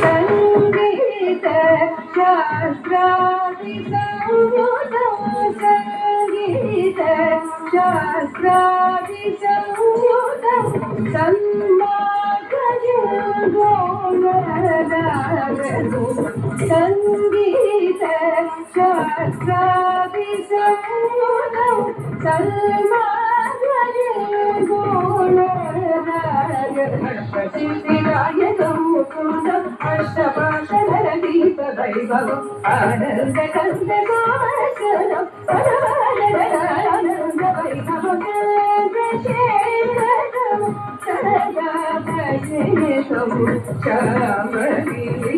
సంగీత శాస్త్రాది సంయుతం సంగీత శాస్త్రాది సంయుతం సన్మార్గజోగరాగను సంగీత శాస్త్రాది సంయుతం గణపతిరాయకం ముకుందం అష్టపాశరదీప వైభవం ఆనందకందమాసనం పరమానంద వైభవం చంద్రశేఖరం సరదా భజేతం శ్యామీ